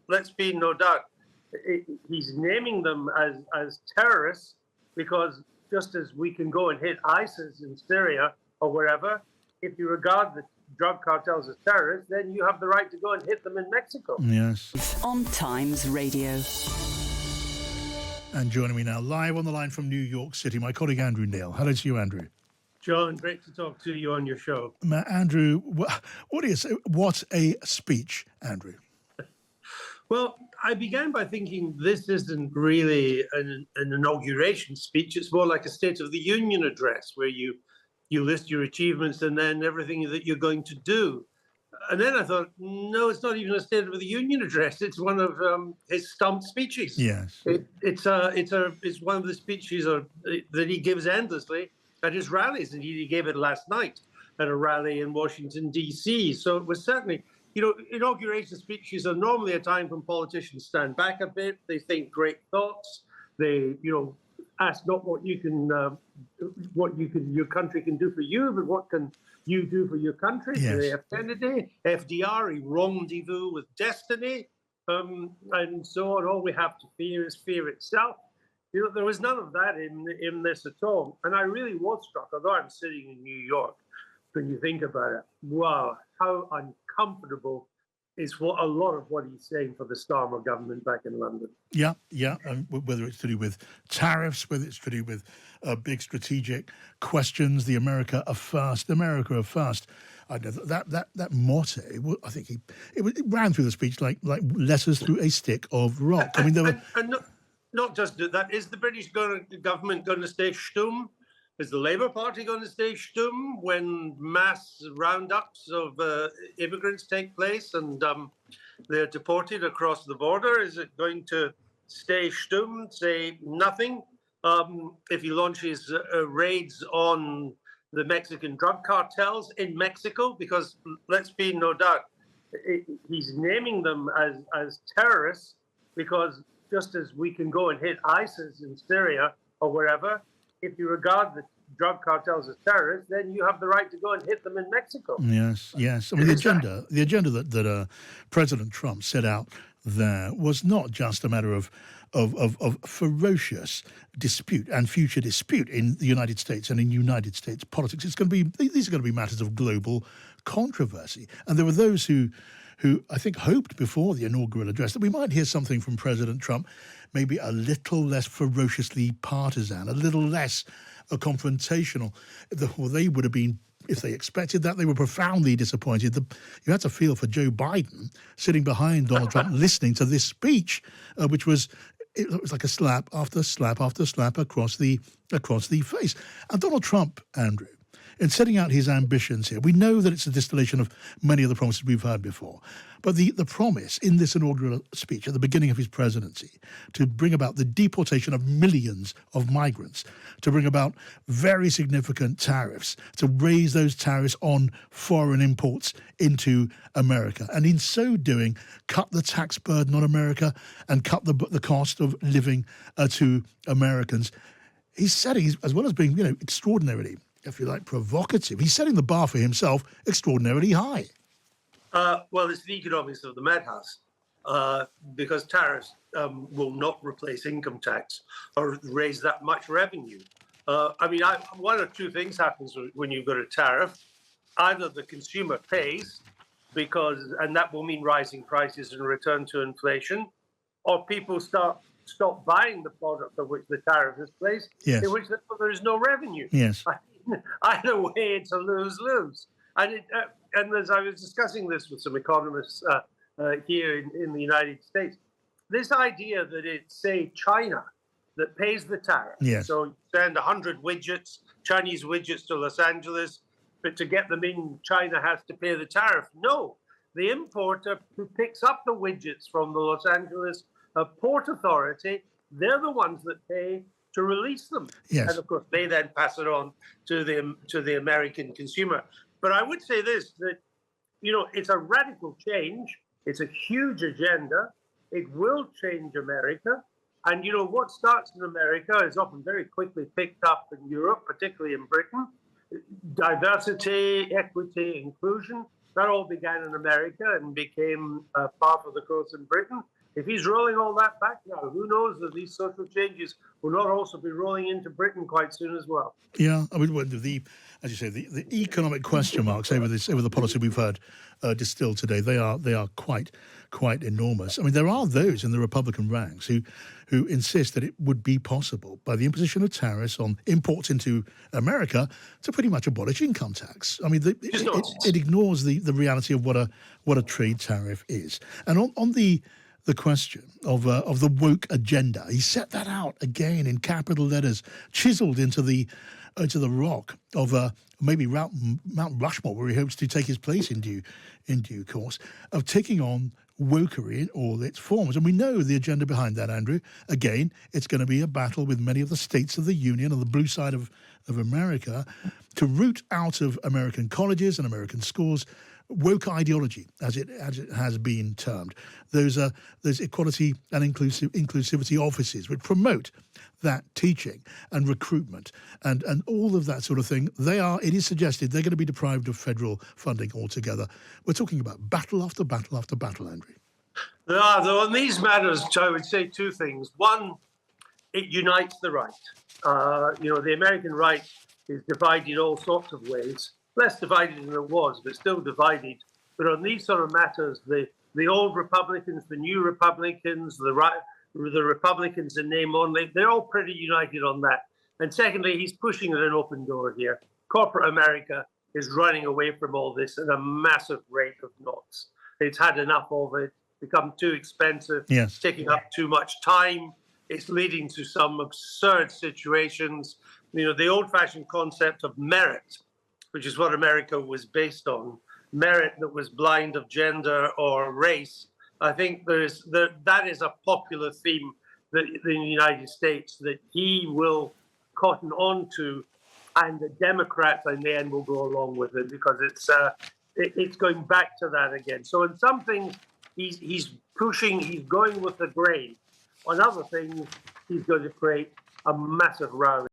let's be no doubt, he's naming them as terrorists because just as we can go and hit ISIS in Syria or wherever, if you regard the drug cartels as terrorists, then you have the right to go and hit them in Mexico. Yes. On Times Radio. And joining me now live on the line from New York City, my colleague Andrew Neil. Hello to you, Andrew. John, great to talk to you on your show. Andrew, what is what a speech, Andrew? Well, I began by thinking this isn't really an inauguration speech. It's more like a State of the Union address where you list your achievements and then everything that you're going to do. And then I thought, no, it's not even a State of the Union address. It's one of his stump speeches. Yes, it's one of the speeches that he gives endlessly at his rallies. Indeed, he gave it last night at a rally in Washington, D.C. So it was certainly, inauguration speeches are normally a time when politicians stand back a bit. They think great thoughts. They, ask not what your country can do for you, but what can you do for your country? Yes. They have Kennedy, FDR, he rendezvous with destiny, and so on. All we have to fear is fear itself. There was none of that in this at all. And I really was struck, although I'm sitting in New York, when you think about it, wow, how uncomfortable is a lot of what he's saying for the Starmer government back in London. Yeah. Whether it's to do with tariffs, whether it's to do with big strategic questions, the America first. I know that motto. I think it ran through the speech like letters through a stick of rock. I mean, there were not just that. Is the British government going to stay stum? Is the Labour Party going to stay stum when mass roundups of immigrants take place and they're deported across the border? Is it going to stay stum, say nothing, if he launches raids on the Mexican drug cartels in Mexico? Because let's be no doubt, he's naming them as terrorists because just as we can go and hit ISIS in Syria or wherever, if you regard the drug cartels as terrorists, then you have the right to go and hit them in Mexico. Yes. I mean, the agenda that President Trump set out there was not just a matter of ferocious dispute and future dispute in the United States and in United States politics. These are going to be matters of global controversy. And there were those who I think hoped before the inaugural address that we might hear something from President Trump, maybe a little less ferociously partisan, a little less confrontational. Well, they would have been, if they expected that, they were profoundly disappointed. You had to feel for Joe Biden sitting behind Donald Trump, listening to this speech, which was like a slap after slap after slap across the face. And Donald Trump, Andrew, in setting out his ambitions here, we know that it's a distillation of many of the promises we've heard before. But the promise in this inaugural speech at the beginning of his presidency to bring about the deportation of millions of migrants, to bring about very significant tariffs, to raise those tariffs on foreign imports into America, and in so doing, cut the tax burden on America and cut the cost of living to Americans. He's setting, as well as being, extraordinarily, if you like, provocative, he's setting the bar for himself extraordinarily high. Well, it's the economics of the madhouse, because tariffs will not replace income tax or raise that much revenue. One or two things happens when you've got a tariff. Either the consumer pays, and that will mean rising prices and return to inflation, or people stop buying the product of which the tariff is placed, yes, in which there is no revenue. Yes. Either way, it's a lose-lose. And as I was discussing this with some economists here in the United States, this idea that it's, say, China that pays the tariff. Yes. So you send 100 Chinese widgets to Los Angeles, but to get them in, China has to pay the tariff. No, the importer who picks up the widgets from the Los Angeles Port Authority, they're the ones that pay to release them. Yes. And of course, they then pass it on to the American consumer. But I would say this, that, it's a radical change. It's a huge agenda. It will change America. And, what starts in America is often very quickly picked up in Europe, particularly in Britain. Diversity, equity, inclusion. That all began in America and became part of the course in Britain. If he's rolling all that back now, who knows that these social changes will not also be rolling into Britain quite soon as well. Yeah, I mean, as you say, the economic question marks over the policy we've heard distilled today, they are quite enormous. I mean, there are those in the Republican ranks who insist that it would be possible by the imposition of tariffs on imports into America to pretty much abolish income tax. I mean, it ignores the reality of what a trade tariff is. And on the question of the woke agenda, he set that out again in capital letters, chiseled into the rock of maybe Mount Rushmore, where he hopes to take his place in due course, of taking on wokery in all its forms. And we know the agenda behind that, Andrew. Again, it's going to be a battle with many of the states of the Union on the blue side of America to root out of American colleges and American schools woke ideology, as it has been termed. Those equality and inclusivity offices which promote that teaching and recruitment and all of that sort of thing. It is suggested they're going to be deprived of federal funding altogether. We're talking about battle after battle after battle, Andrew. Though on these matters, I would say two things. One, it unites the right. The American right is divided all sorts of ways. Less divided than it was, but still divided. But on these sort of matters, the old Republicans, the new Republicans, the Republicans in name only, they're all pretty united on that. And secondly, he's pushing at an open door here. Corporate America is running away from all this at a massive rate of knots. It's had enough of it, become too expensive, yes, taking up too much time. It's leading to some absurd situations. The old-fashioned concept of merit, which is what America was based on, merit that was blind of gender or race. I think that is a popular theme in the United States that he will cotton on to, and the Democrats in the end will go along with it because it's going back to that again. So in some things, he's pushing, he's going with the grain. On other things, he's going to create a massive row